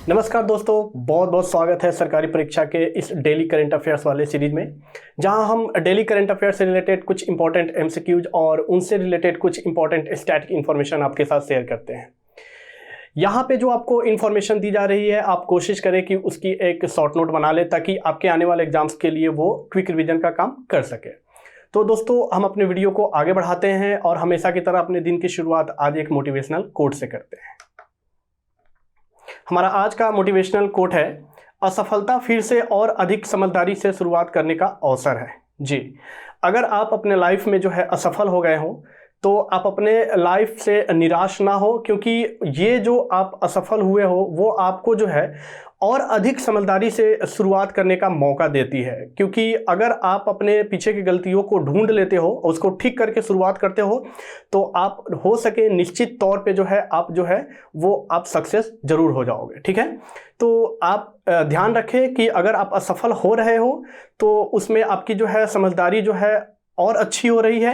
नमस्कार दोस्तों, बहुत बहुत स्वागत है सरकारी परीक्षा के इस डेली करंट अफेयर्स वाले सीरीज में, जहां हम डेली करंट अफेयर्स से रिलेटेड कुछ इंपॉर्टेंट एमसीक्यूज और उनसे रिलेटेड कुछ इंपॉर्टेंट स्टैटिक इन्फॉर्मेशन आपके साथ शेयर करते हैं। यहाँ पे जो आपको इन्फॉर्मेशन दी जा रही है, आप कोशिश करें कि उसकी एक शॉर्ट नोट बना लें ताकि आपके आने वाले एग्जाम्स के लिए वो क्विक रिविजन का काम कर सके। तो दोस्तों, हम अपने वीडियो को आगे बढ़ाते हैं और हमेशा की तरह अपने दिन की शुरुआत आज एक मोटिवेशनल कोट से करते हैं। हमारा आज का मोटिवेशनल कोट है, असफलता फिर से और अधिक समझदारी से शुरुआत करने का अवसर है। जी, अगर आप अपने लाइफ में जो है असफल हो गए हो तो आप अपने लाइफ से निराश ना हो, क्योंकि ये जो आप असफल हुए हो वो आपको जो है और अधिक समझदारी से शुरुआत करने का मौका देती है। क्योंकि अगर आप अपने पीछे की गलतियों को ढूंढ लेते हो और उसको ठीक करके शुरुआत करते हो तो आप हो सके निश्चित तौर पे जो है आप सक्सेस जरूर हो जाओगे। ठीक है, तो आप ध्यान रखें कि अगर आप असफल हो रहे हो तो उसमें आपकी जो है समझदारी जो है और अच्छी हो रही है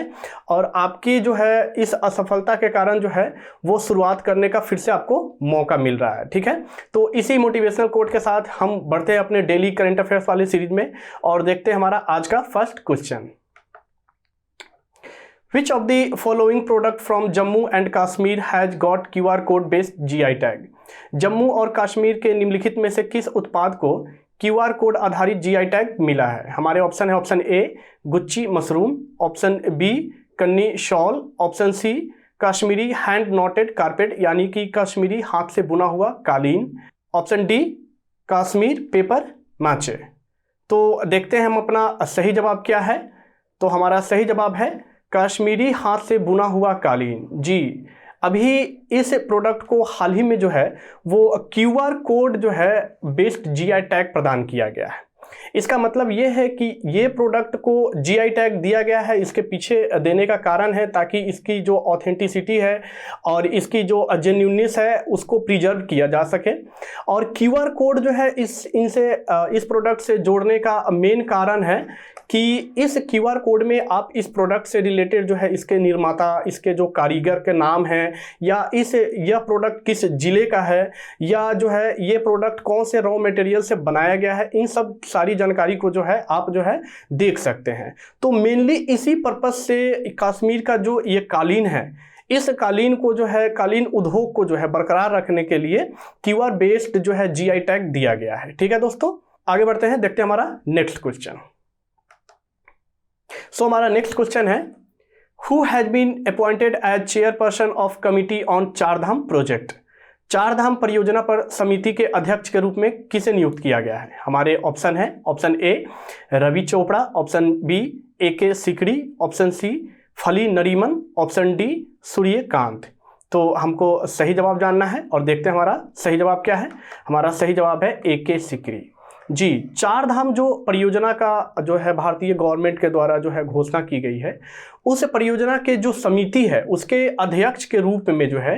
और आपकी जो है इस असफलता के कारण जो है वो शुरुआत करने का फिर से आपको मौका मिल रहा है। ठीक है, तो इसी मोटिवेशनल कोट के साथ हम बढ़ते हैं अपने डेली करंट अफेयर्स वाली सीरीज में और देखते हैं हमारा आज का first question. Which of the following product from Jammu and Kashmir has got QR code based GI tag? Jammu और कश्मीर के निम्नलिखित में से किस उत्पाद को QR कोड आधारित GI टैग मिला है? हमारे ऑप्शन है, option A Gucchi mushroom, option B Kani shawl, option C Kashmiri hand knotted carpet यानी कि कश्मीरी हाथ से बुना हुआ कालीन, option D Kashmir paper mache. तो देखते हैं हम अपना सही जवाब क्या है। तो हमारा सही जवाब है कश्मीरी हाथ से बुना हुआ कालीन। जी, अभी इस प्रोडक्ट को हाल ही में जो है वो QR कोड जो है बेस्ड GI टैग प्रदान किया गया है। इसका मतलब ये है कि ये प्रोडक्ट को GI टैग दिया गया है। इसके पीछे देने का कारण है ताकि इसकी जो ऑथेंटिसिटी है और इसकी जो जेन्युइननेस है उसको प्रिजर्व किया जा सके। और QR कोड जो है इस प्रोडक्ट से जोड़ने का मेन कारण है कि इस QR कोड में आप इस प्रोडक्ट से रिलेटेड जो है इसके निर्माता, इसके जो कारीगर के नाम हैं, या यह प्रोडक्ट किस जिले का है, या जो है ये प्रोडक्ट कौन से रॉ मटेरियल से बनाया गया है, इन सब सारी जानकारी को जो है आप जो है देख सकते हैं। तो मेनली इसी पर्पज से कश्मीर का जो ये कालीन है, इस कालीन को जो है कालीन उद्योग को जो है बरकरार रखने के लिए QR बेस्ड जो है GI टैग दिया गया है। ठीक है दोस्तों, आगे बढ़ते हैं, देखते हैं हमारा नेक्स्ट क्वेश्चन। सो हमारा नेक्स्ट क्वेश्चन है, who has been appointed as chairperson of committee on Chardham project? Chardham परियोजना पर समिति के अध्यक्ष के रूप में किसे नियुक्त किया गया है? हमारे ऑप्शन है, option A Ravi Chopra, option B AK Sikri, option C Fali Nariman, option D Suryakant. तो हमको सही जवाब जानना है और देखते हैं हमारा सही जवाब क्या है। हमारा सही जवाब है AK सिकड़ी। जी, चारधाम जो परियोजना का जो है भारतीय गवर्नमेंट के द्वारा जो है घोषणा की गई है, उस परियोजना के जो समिति है उसके अध्यक्ष के रूप में जो है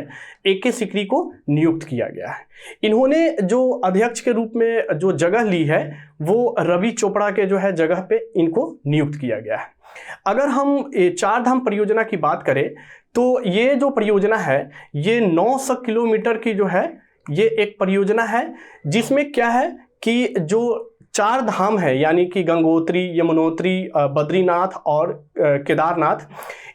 AK सिकड़ी को नियुक्त किया गया है। इन्होंने जो अध्यक्ष के रूप में जो जगह ली है वो रवि चोपड़ा के जो है जगह पे इनको नियुक्त किया गया है। अगर हम चारधाम परियोजना की बात करें तो ये जो परियोजना है ये 900 किलोमीटर की जो है ये एक परियोजना है, जिसमें क्या है कि जो चार धाम है यानी कि गंगोत्री, यमुनोत्री, बद्रीनाथ और केदारनाथ,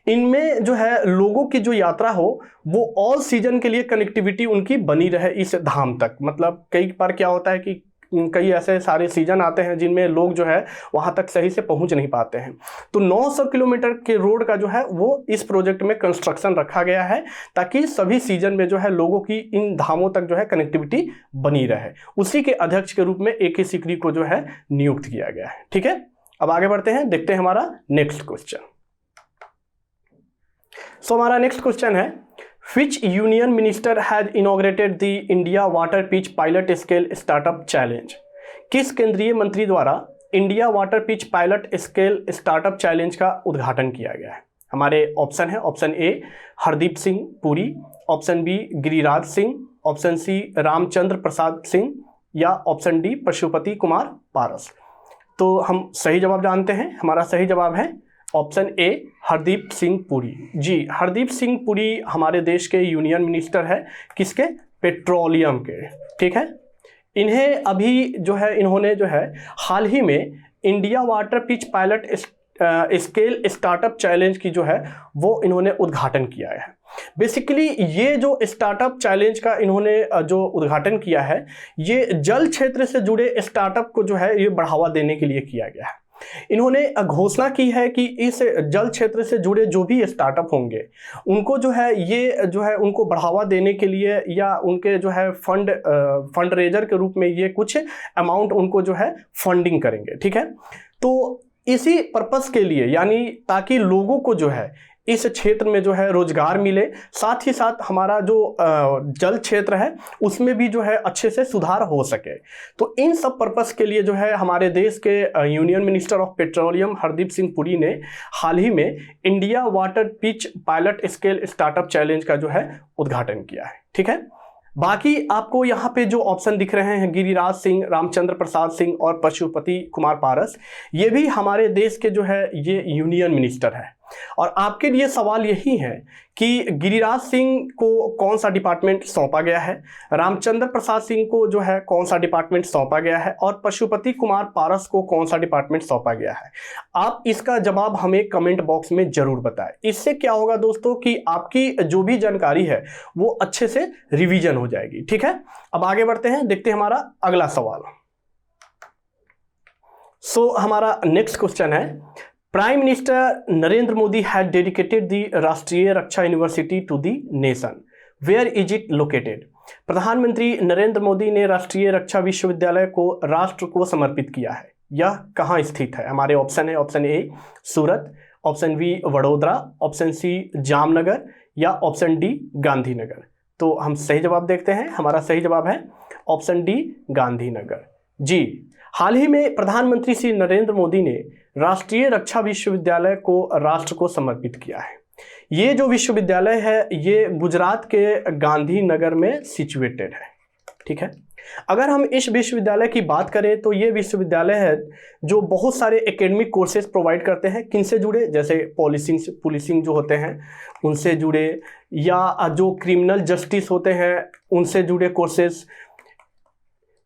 इनमें जो है लोगों की जो यात्रा हो वो ऑल सीजन के लिए कनेक्टिविटी उनकी बनी रहे इस धाम तक। मतलब कई बार क्या होता है कि कई ऐसे सारे सीजन आते हैं जिनमें लोग जो है वहाँ तक सही से पहुँच नहीं पाते हैं। तो 900 किलोमीटर के रोड का जो है वो इस प्रोजेक्ट में कंस्ट्रक्शन रखा गया है ताकि सभी सीजन में जो है लोगों की इन धामों तक जो है कनेक्टिविटी बनी रहे। उसी के अध्यक्ष के रूप में AK सिकड़ी को जो है नियुक्त किया गया है। ठीक है, अब आगे बढ़ते हैं, देखते हैं हमारा नेक्स्ट क्वेश्चन। सो हमारा नेक्स्ट क्वेश्चन है, Which union minister has inaugurated the India Water Pitch Pilot Scale Startup Challenge? किस केंद्रीय मंत्री द्वारा India water pitch pilot scale startup challenge का उद्घाटन किया गया है? हमारे ऑप्शन है, option A Hardeep Singh Puri, option B Giriraj Singh, option C Ramchandra Prasad Singh, या ऑप्शन डी पशुपति कुमार पारस। तो हम सही जवाब जानते हैं। हमारा सही जवाब है ऑप्शन ए हरदीप सिंह पुरी। जी, हरदीप सिंह पुरी हमारे देश के यूनियन मिनिस्टर है, किसके? पेट्रोलियम के। ठीक है, इन्हें अभी जो है इन्होंने जो है हाल ही में India water pitch pilot scale startup challenge की जो है वो इन्होंने उद्घाटन किया है। बेसिकली ये जो स्टार्टअप चैलेंज का इन्होंने जो उद्घाटन किया है, ये जल क्षेत्र से जुड़े स्टार्टअप को जो है ये बढ़ावा देने के लिए किया गया है। इन्होंने घोषणा की है कि इस जल क्षेत्र से जुड़े जो भी स्टार्टअप होंगे उनको जो है ये जो है उनको बढ़ावा देने के लिए या उनके जो है फंड रेजर के रूप में ये कुछ अमाउंट उनको जो है फंडिंग करेंगे। ठीक है, तो इसी पर्पस के लिए, यानी ताकि लोगों को जो है इस क्षेत्र में जो है रोजगार मिले, साथ ही साथ हमारा जो जल क्षेत्र है उसमें भी जो है अच्छे से सुधार हो सके। तो इन सब पर्पस के लिए जो है हमारे देश के union minister of petroleum Hardeep Singh Puri ने हाल ही में India water pitch pilot scale startup challenge का जो है उद्घाटन किया है। ठीक है, बाकी आपको यहाँ पे जो ऑप्शन दिख रहे हैं गिरिराज सिंह, रामचंद्र प्रसाद सिंह और पशुपति कुमार पारस, ये भी हमारे देश के जो है ये यूनियन मिनिस्टर है। और आपके लिए सवाल यही है कि गिरिराज सिंह को कौन सा डिपार्टमेंट सौंपा गया है, रामचंद्र प्रसाद सिंह को जो है कौन सा डिपार्टमेंट सौंपा गया है और पशुपति कुमार पारस को कौन सा डिपार्टमेंट सौंपा गया है। आप इसका जवाब हमें कमेंट बॉक्स में जरूर बताएं। इससे क्या होगा दोस्तों कि आपकी जो भी जानकारी है वो अच्छे से रिवीजन हो जाएगी। ठीक है, अब आगे बढ़ते हैं, देखते हैं हमारा अगला सवाल। हमारा नेक्स्ट क्वेश्चन है, prime minister Narendra Modi had dedicated the Rashtriya Raksha university to the nation, where is it located. प्रधानमंत्री नरेंद्र मोदी ने राष्ट्रीय रक्षा विश्वविद्यालय को राष्ट्र को समर्पित किया है, यह कहाँ स्थित है। हमारे ऑप्शन है, option A Surat, option B Vadodara, option C Jamnagar या ऑप्शन डी गांधीनगर। तो हम सही जवाब देखते हैं, हमारा सही जवाब है ऑप्शन डी गांधीनगर। जी, हाल ही में प्रधानमंत्री श्री नरेंद्र मोदी ने राष्ट्रीय रक्षा विश्वविद्यालय को राष्ट्र को समर्पित किया है। ये जो विश्वविद्यालय है ये गुजरात के गांधीनगर में सिचुएटेड है। ठीक है, अगर हम इस विश्वविद्यालय की बात करें तो ये विश्वविद्यालय है जो बहुत सारे एकेडमिक कोर्सेज प्रोवाइड करते हैं। किनसे जुड़े, जैसे पुलिसिंग जो होते हैं उनसे जुड़े, या जो क्रिमिनल जस्टिस होते हैं उनसे जुड़े कोर्सेज,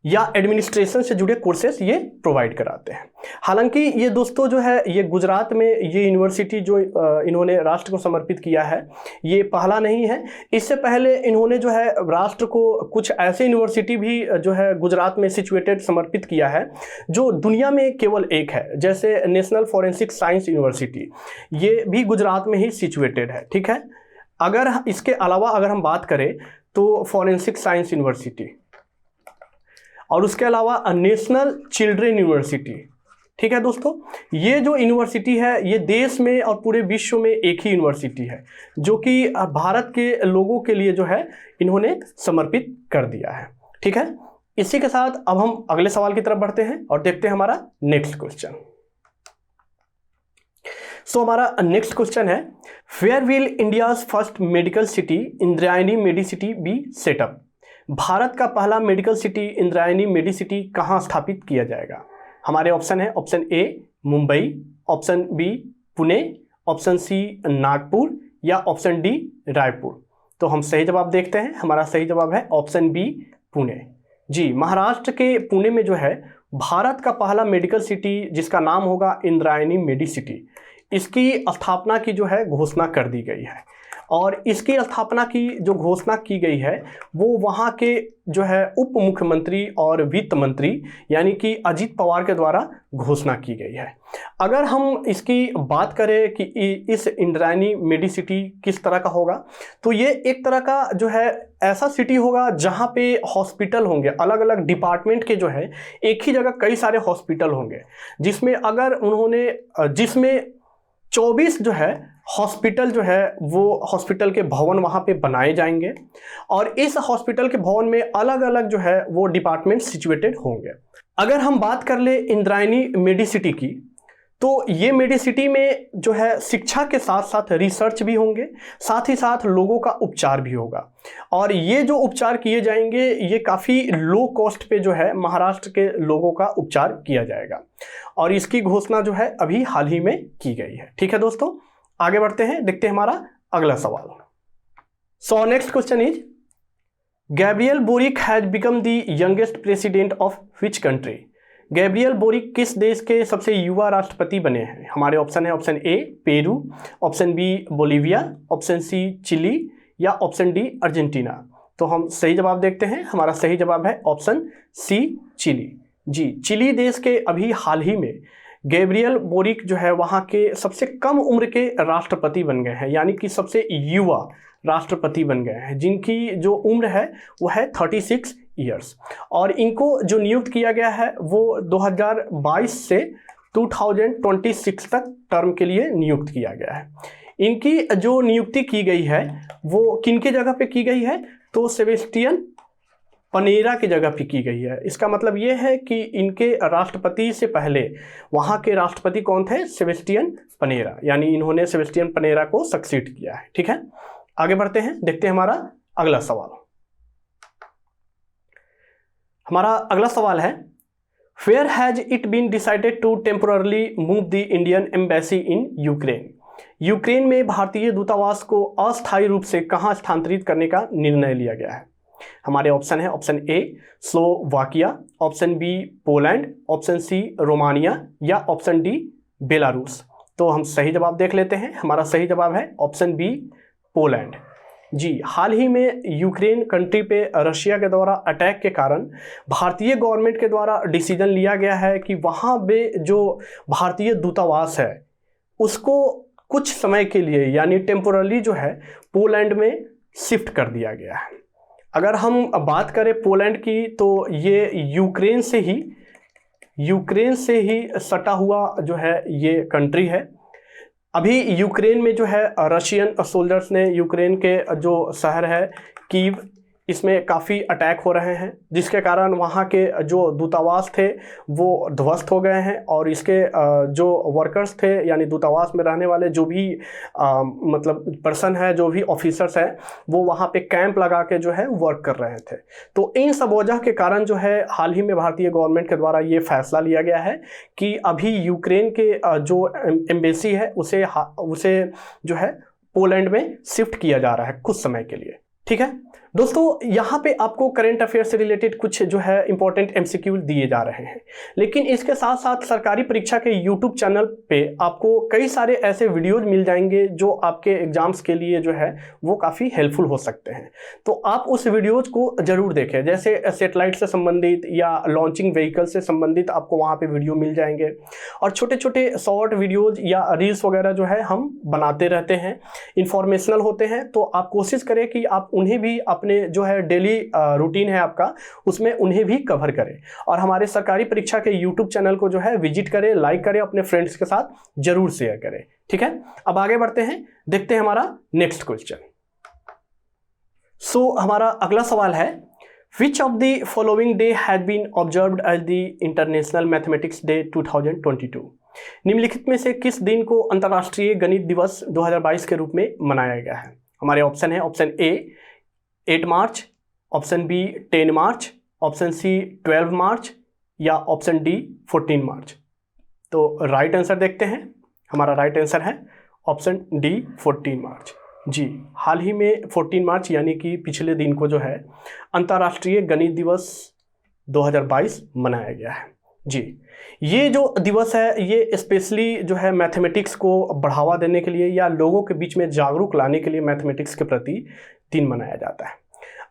या एडमिनिस्ट्रेशन से जुड़े कोर्सेज ये प्रोवाइड कराते हैं। हालांकि ये दोस्तों जो है ये गुजरात में ये यूनिवर्सिटी जो इन्होंने राष्ट्र को समर्पित किया है ये पहला नहीं है। इससे पहले इन्होंने जो है राष्ट्र को कुछ ऐसे यूनिवर्सिटी भी जो है गुजरात में सिचुएटेड समर्पित किया है जो दुनिया में केवल एक है, जैसे नेशनल फॉरेंसिक साइंस यूनिवर्सिटी, ये भी गुजरात में ही सिचुएटेड है। ठीक है, अगर इसके अलावा अगर हम बात करें तो फॉरेंसिक साइंस यूनिवर्सिटी और उसके अलावा नेशनल चिल्ड्रेन यूनिवर्सिटी। ठीक है दोस्तों, ये जो यूनिवर्सिटी है ये देश में और पूरे विश्व में एक ही यूनिवर्सिटी है जो कि भारत के लोगों के लिए जो है इन्होंने समर्पित कर दिया है। ठीक है, इसी के साथ अब हम अगले सवाल की तरफ बढ़ते हैं और देखते हैं हमारा नेक्स्ट क्वेश्चन। हमारा नेक्स्ट क्वेश्चन है, where will India's first medical city Indrayani medicity be set up. Bharat का पहला मेडिकल सिटी इंद्रायणी मेडिसिटी कहाँ स्थापित किया जाएगा। हमारे ऑप्शन है, option A Mumbai, option B Pune, option C Nagpur या ऑप्शन डी रायपुर। तो हम सही जवाब देखते हैं, हमारा सही जवाब है ऑप्शन बी पुणे। जी, महाराष्ट्र के पुणे में जो है भारत का पहला मेडिकल सिटी जिसका नाम होगा इंद्रायणी मेडिसिटी, इसकी स्थापना की जो है घोषणा कर दी गई है। और इसकी स्थापना की जो घोषणा की गई है वो वहाँ के जो है उप मुख्यमंत्री और वित्त मंत्री यानी कि अजीत पवार के द्वारा घोषणा की गई है। अगर हम इसकी बात करें कि इस इंद्रायणी मेडिसिटी किस तरह का होगा, तो ये एक तरह का जो है ऐसा सिटी होगा जहाँ पे हॉस्पिटल होंगे, अलग अलग डिपार्टमेंट के जो है एक ही जगह कई सारे हॉस्पिटल होंगे, जिसमें 24 जो है हॉस्पिटल जो है वो हॉस्पिटल के भवन वहाँ पे बनाए जाएंगे और इस हॉस्पिटल के भवन में अलग अलग जो है वो डिपार्टमेंट सिचुएटेड होंगे। अगर हम बात कर ले इंद्रायणी मेडिसिटी की, तो ये मेडिसिटी में जो है शिक्षा के साथ साथ रिसर्च भी होंगे, साथ ही साथ लोगों का उपचार भी होगा और ये जो उपचार किए जाएंगे ये काफ़ी लो कॉस्ट पे जो है महाराष्ट्र के लोगों का उपचार किया जाएगा और इसकी घोषणा जो है अभी हाल ही में की गई है। ठीक है दोस्तों, आगे बढ़ते हैं, देखते हैं हमारा अगला सवाल। Next question is, Gabriel boric has become the youngest president of which country? Gabriel boric किस देश के सबसे युवा राष्ट्रपति बने हैं? हमारे ऑप्शन है option A Peru, option B Bolivia, option C Chile या ऑप्शन डी अर्जेंटीना। तो हम सही जवाब देखते हैं। हमारा सही जवाब है ऑप्शन सी चिली। जी, चिली देश के अभी हाल ही में गैब्रियल बोरिक जो है वहाँ के सबसे कम उम्र के राष्ट्रपति बन गए हैं, यानी कि सबसे युवा राष्ट्रपति बन गए हैं, जिनकी जो उम्र है वो है 36 ईयर्स। और इनको जो नियुक्त किया गया है वो 2022 से 2026 तक टर्म के लिए नियुक्त किया गया है। इनकी जो नियुक्ति की गई है वो किनके जगह पे की गई है? तो सेबेस्टियन पनेरा की जगह पे की गई है। इसका मतलब ये है कि इनके राष्ट्रपति से पहले वहाँ के राष्ट्रपति कौन थे? सेबेस्टियन पनेरा, यानी इन्होंने सेबेस्टियन पनेरा को सक्सीड किया है। ठीक है, आगे बढ़ते हैं, देखते हैं हमारा अगला सवाल। हमारा अगला सवाल है where has it been decided to temporarily move the Indian embassy in Ukraine? Ukraine में भारतीय दूतावास को अस्थायी रूप से कहां स्थानांतरित करने का निर्णय लिया गया है? हमारे ऑप्शन है option A Slovakia, option B Poland, option C Romania या ऑप्शन डी बेलारूस। तो हम सही जवाब देख लेते हैं। हमारा सही जवाब है ऑप्शन बी पोलैंड। जी, हाल ही में यूक्रेन कंट्री पे रशिया के द्वारा अटैक के कारण भारतीय गवर्नमेंट के द्वारा डिसीजन लिया गया है कि वहाँ पे जो भारतीय दूतावास है उसको कुछ समय के लिए यानी टेम्पोरली जो है पोलैंड में शिफ्ट कर दिया गया है। अगर हम बात करें पोलैंड की तो ये यूक्रेन से ही सटा हुआ जो है ये कंट्री है। अभी यूक्रेन में जो है रशियन सोल्जर्स ने यूक्रेन के जो शहर है कीव, इसमें काफ़ी अटैक हो रहे हैं, जिसके कारण वहाँ के जो दूतावास थे वो ध्वस्त हो गए हैं। और इसके जो वर्कर्स थे यानी दूतावास में रहने वाले जो भी मतलब पर्सन है, जो भी ऑफिसर्स हैं, वो वहाँ पे कैंप लगा के जो है वर्क कर रहे थे। तो इन सब वजह के कारण जो है हाल ही में भारतीय गवर्नमेंट के द्वारा ये फैसला लिया गया है कि अभी यूक्रेन के जो एम्बेसी है उसे जो है पोलैंड में शिफ्ट किया जा रहा है कुछ समय के लिए। ठीक है दोस्तों, यहाँ पे आपको करंट अफेयर से रिलेटेड कुछ जो है इंपॉर्टेंट एमसीक्यू दिए जा रहे हैं, लेकिन इसके साथ साथ सरकारी परीक्षा के यूट्यूब चैनल पे आपको कई सारे ऐसे वीडियोज मिल जाएंगे जो आपके एग्जाम्स के लिए जो है वो काफ़ी हेल्पफुल हो सकते हैं। तो आप उस वीडियोज को ज़रूर देखें, जैसे सेटेलाइट से संबंधित या लॉन्चिंग व्हीकल से संबंधित आपको वहाँ पर वीडियो मिल जाएंगे। और छोटे छोटे शॉर्ट वीडियोज़ या रील्स वगैरह जो है हम बनाते रहते हैं, इंफॉर्मेशनल होते हैं। तो आप कोशिश करें कि आप उन्हें भी अपने जो है डेली रूटीन है आपका उसमें उन्हें भी कवर करें। और हमारे सरकारी परीक्षा के यूट्यूब चैनल को जो है विजिट करें, लाइक करें, अपने फ्रेंड्स के साथ जरूर शेयर करें। ठीक है, अब आगे बढ़ते हैं, देखते हैं हमारा नेक्स्ट क्वेश्चन। सो हमारा अगला सवाल है which of the following day has been observed as the international mathematics day 2022? निम्नलिखित में से किस दिन को अंतर्राष्ट्रीय गणित दिवस 2022 के रूप में मनाया गया है? हमारे ऑप्शन है option A 8 March, option B 10 March, option C 12 March या ऑप्शन डी 14 मार्च। तो राइट आंसर देखते हैं। हमारा राइट आंसर है ऑप्शन डी 14 मार्च। जी, हाल ही में 14 मार्च यानी कि पिछले दिन को जो है अंतर्राष्ट्रीय गणित दिवस 2022 मनाया गया है। जी, ये जो दिवस है ये स्पेशली जो है मैथमेटिक्स को बढ़ावा देने के लिए या लोगों के बीच में जागरूक लाने के लिए मैथमेटिक्स के प्रति दिन मनाया जाता है।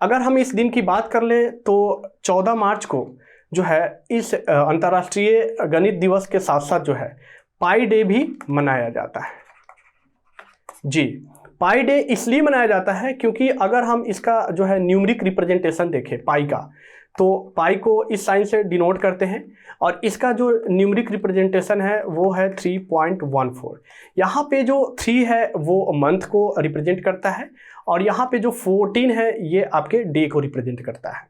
अगर हम इस दिन की बात कर लें तो 14 मार्च को जो है इस अंतर्राष्ट्रीय गणित दिवस के साथ साथ जो है पाई डे भी मनाया जाता है। जी, पाई डे इसलिए मनाया जाता है क्योंकि अगर हम इसका जो है न्यूमरिक रिप्रेजेंटेशन देखें पाई का, तो पाई को इस साइन से डिनोट करते हैं और इसका जो न्यूमरिक रिप्रेजेंटेशन है वो है 3.14। यहाँ पे जो 3 है वो मंथ को रिप्रेजेंट करता है और यहाँ पे जो 14 है ये आपके डे को रिप्रेजेंट करता है।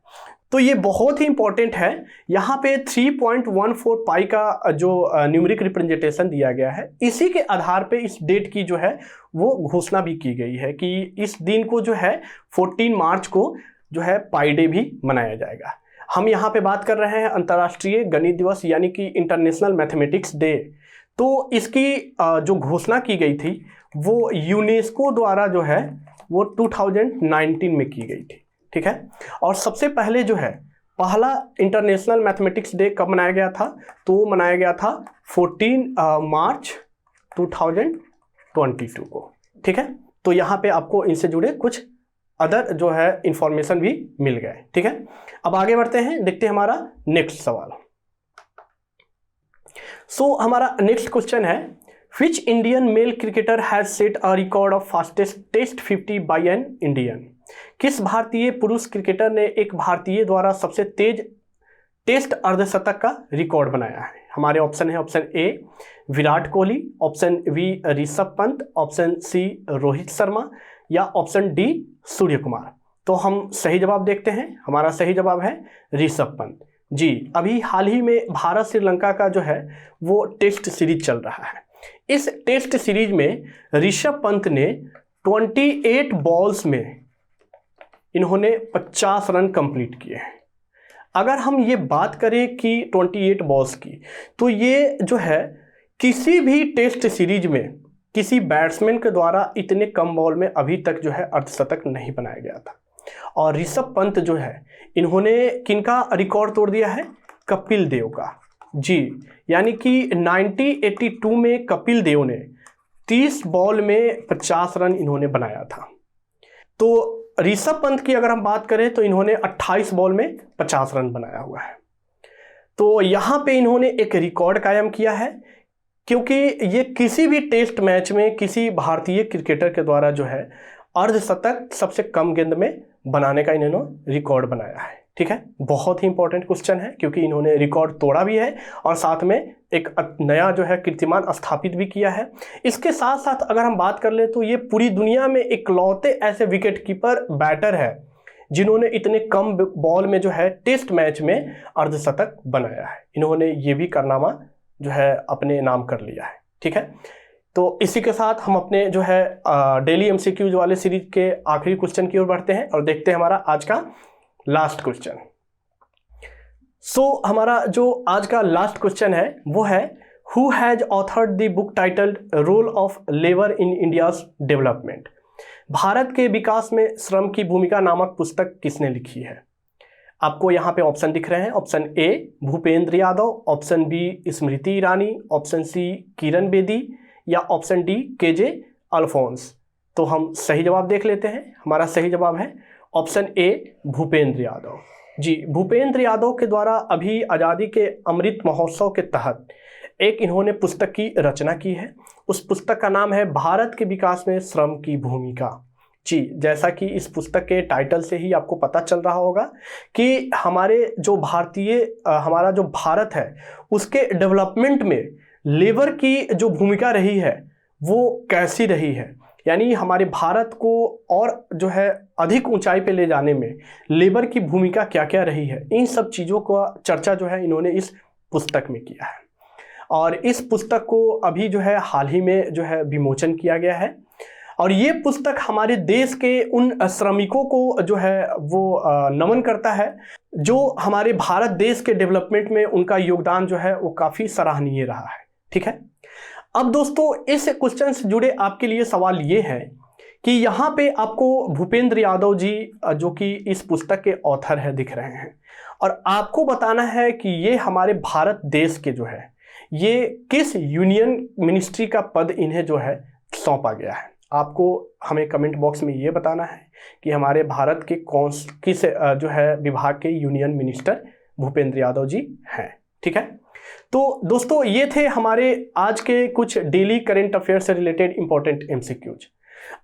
तो ये बहुत ही इंपॉर्टेंट है। यहाँ पे 3.14 पाई का जो न्यूमरिक रिप्रेजेंटेशन दिया गया है, इसी के आधार पे इस डेट की जो है वो घोषणा भी की गई है कि इस दिन को जो है 14 मार्च को जो है पाई डे भी मनाया जाएगा। हम यहाँ पे बात कर रहे हैं अंतर्राष्ट्रीय गणित दिवस यानी कि इंटरनेशनल मैथमेटिक्स डे। तो इसकी जो घोषणा की गई थी वो यूनेस्को द्वारा जो है वो 2019 में की गई थी। ठीक है। और सबसे पहले जो है पहला इंटरनेशनल मैथमेटिक्स डे कब मनाया गया था, तो वो मनाया गया था 14 मार्च 2022 को, ठीक है। तो यहाँ पे आपको इनसे जुड़े कुछ अदर जो है इंफॉर्मेशन भी मिल गए, ठीक है। अब आगे बढ़ते हैं, देखते हैं हमारा नेक्स्ट सवाल। हमारा नेक्स्ट क्वेश्चन है, which Indian male cricketer has set a record of fastest test 50 by an Indian. किस भारतीय पुरुष क्रिकेटर ने एक भारतीय द्वारा सबसे तेज टेस्ट अर्धशतक का रिकॉर्ड बनाया है। हमारे ऑप्शन है, option A Virat Kohli, option B Rishabh Pant, option C Rohit Sharma या ऑप्शन डी सूर्य कुमार। तो हम सही जवाब देखते हैं, हमारा सही जवाब है ऋषभ पंत जी। अभी हाल ही में भारत श्रीलंका का जो है वो टेस्ट सीरीज चल रहा है। इस टेस्ट सीरीज में ऋषभ पंत ने 28 बॉल्स में इन्होंने 50 रन कंप्लीट किए हैं। अगर हम ये बात करें कि 28 बॉल्स की, तो ये जो है किसी भी टेस्ट सीरीज में किसी बैट्समैन के द्वारा इतने कम बॉल में अभी तक जो है अर्धशतक नहीं बनाया गया था। और ऋषभ पंत जो है इन्होंने किनका रिकॉर्ड तोड़ दिया है, कपिल देव का जी। यानी कि 1982 में कपिल देव ने 30 बॉल में 50 रन इन्होंने बनाया था। तो ऋषभ पंत की अगर हम बात करें तो इन्होंने 28 बॉल में 50 रन बनाया हुआ है। तो यहाँ पे इन्होंने एक रिकॉर्ड कायम किया है, क्योंकि ये किसी भी टेस्ट मैच में किसी भारतीय क्रिकेटर के द्वारा जो है अर्धशतक सबसे कम गेंद में बनाने का इन्होंने रिकॉर्ड बनाया है, ठीक है। बहुत ही इंपॉर्टेंट क्वेश्चन है, क्योंकि इन्होंने रिकॉर्ड तोड़ा भी है और साथ में एक नया जो है कीर्तिमान स्थापित भी किया है। इसके साथ साथ अगर हम बात कर ले तो ये पूरी दुनिया में इकलौते ऐसे विकेट कीपर बैटर है जिन्होंने इतने कम बॉल में जो है टेस्ट मैच में अर्धशतक बनाया है। इन्होंने ये भी कारनामा जो है अपने नाम कर लिया है, ठीक है। तो इसी के साथ हम अपने जो है डेली एमसीक्यूज वाले सीरीज के आखिरी क्वेश्चन की ओर बढ़ते हैं और देखते हैं हमारा आज का लास्ट क्वेश्चन। हमारा जो आज का लास्ट क्वेश्चन है वो है, who has authored the book titled role of labour in India's development. Bharat के विकास में श्रम की भूमिका नामक पुस्तक किसने लिखी है। आपको यहाँ पे ऑप्शन दिख रहे हैं, option A Bhupendra Yadav, option B Smriti Irani, option C Kiran Bedi या ऑप्शन डी केजे अल्फोंस। तो हम सही जवाब देख लेते हैं, हमारा सही जवाब है ऑप्शन ए भूपेंद्र यादव जी। भूपेंद्र यादव के द्वारा अभी आज़ादी के अमृत महोत्सव के तहत एक इन्होंने पुस्तक की रचना की है। उस पुस्तक का नाम है भारत के विकास में श्रम की भूमिका जी। जैसा कि इस पुस्तक के टाइटल से ही आपको पता चल रहा होगा कि हमारे जो हमारा जो भारत है उसके डेवलपमेंट में लेबर की जो भूमिका रही है वो कैसी रही है। यानी हमारे भारत को और जो है अधिक ऊंचाई पे ले जाने में लेबर की भूमिका क्या क्या रही है, इन सब चीज़ों का चर्चा जो है इन्होंने इस पुस्तक में किया है। और इस पुस्तक को अभी जो है हाल ही में जो है विमोचन किया गया है। और ये पुस्तक हमारे देश के उन श्रमिकों को जो है वो नमन करता है जो हमारे भारत देश के डेवलपमेंट में उनका योगदान जो है वो काफ़ी सराहनीय रहा है, ठीक है। अब दोस्तों इस क्वेश्चन से जुड़े आपके लिए सवाल ये है कि यहाँ पे आपको भूपेंद्र यादव जी जो कि इस पुस्तक के ऑथर है दिख रहे हैं, और आपको बताना है कि ये हमारे भारत देश के जो है ये किस यूनियन मिनिस्ट्री का पद इन्हें जो है सौंपा गया है। आपको हमें कमेंट बॉक्स में ये बताना है कि हमारे भारत के किस जो है विभाग के यूनियन मिनिस्टर भूपेंद्र यादव जी हैं, ठीक है। तो दोस्तों ये थे हमारे आज के कुछ डेली करंट अफेयर से रिलेटेड इंपॉर्टेंट एमसीक्यूज।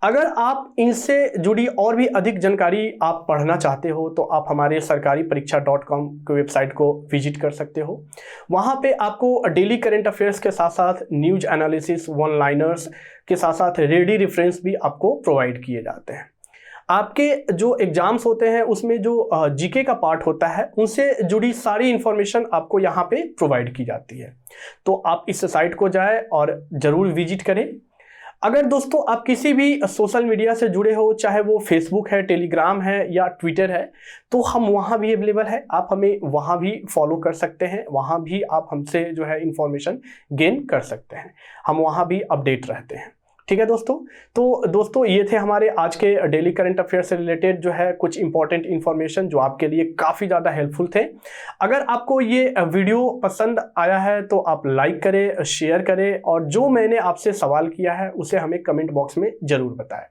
अगर आप इनसे जुड़ी और भी अधिक जानकारी आप पढ़ना चाहते हो तो आप हमारे sarkaripareeksha.com के वेबसाइट को विजिट कर सकते हो। वहाँ पे आपको डेली करंट अफेयर्स के साथ साथ न्यूज एनालिसिस, वन लाइनर्स के साथ साथ रेडी रेफरेंस भी आपको प्रोवाइड किए जाते हैं। आपके जो एग्जाम्स होते हैं उसमें जो जीके का पार्ट होता है उनसे जुड़ी सारी इन्फॉर्मेशन आपको यहाँ पे प्रोवाइड की जाती है। तो आप इस साइट को जाएं और ज़रूर विजिट करें। अगर दोस्तों आप किसी भी सोशल मीडिया से जुड़े हो, चाहे वो फेसबुक है, टेलीग्राम है या ट्विटर है, तो हम वहाँ भी अवेलेबल है। आप हमें वहाँ भी फॉलो कर सकते हैं, वहाँ भी आप हमसे जो है इन्फॉर्मेशन गेन कर सकते हैं। हम वहाँ भी अपडेट रहते हैं। ठीक है दोस्तों। तो दोस्तों ये थे हमारे आज के डेली करंट अफेयर से रिलेटेड जो है कुछ इंपॉर्टेंट इन्फॉर्मेशन जो आपके लिए काफ़ी ज़्यादा हेल्पफुल थे। अगर आपको ये वीडियो पसंद आया है तो आप लाइक करें, शेयर करें और जो मैंने आपसे सवाल किया है उसे हमें कमेंट बॉक्स में ज़रूर बताएं।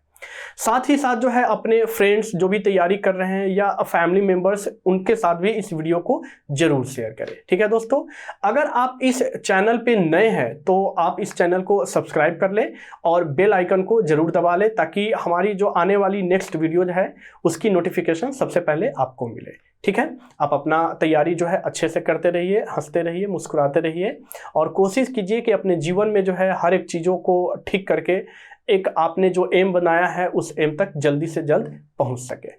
साथ ही साथ जो है अपने फ्रेंड्स जो भी तैयारी कर रहे हैं या फैमिली मेंबर्स उनके साथ भी इस वीडियो को जरूर शेयर करें। ठीक है दोस्तों, अगर आप इस चैनल पे नए हैं तो आप इस चैनल को सब्सक्राइब कर लें और बेल आइकन को जरूर दबा लें ताकि हमारी जो आने वाली नेक्स्ट वीडियो है उसकी नोटिफिकेशन सबसे पहले आपको मिले। ठीक है, आप अपना तैयारी जो है अच्छे से करते रहिए, हंसते रहिए, मुस्कुराते रहिए और कोशिश कीजिए कि अपने जीवन में जो है हर एक चीज़ों को ठीक करके एक आपने जो एम बनाया है उस एम तक जल्दी से जल्द पहुंच सके।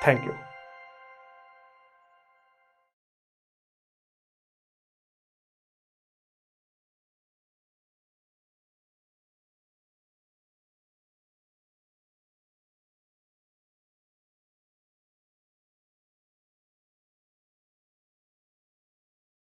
Thank you.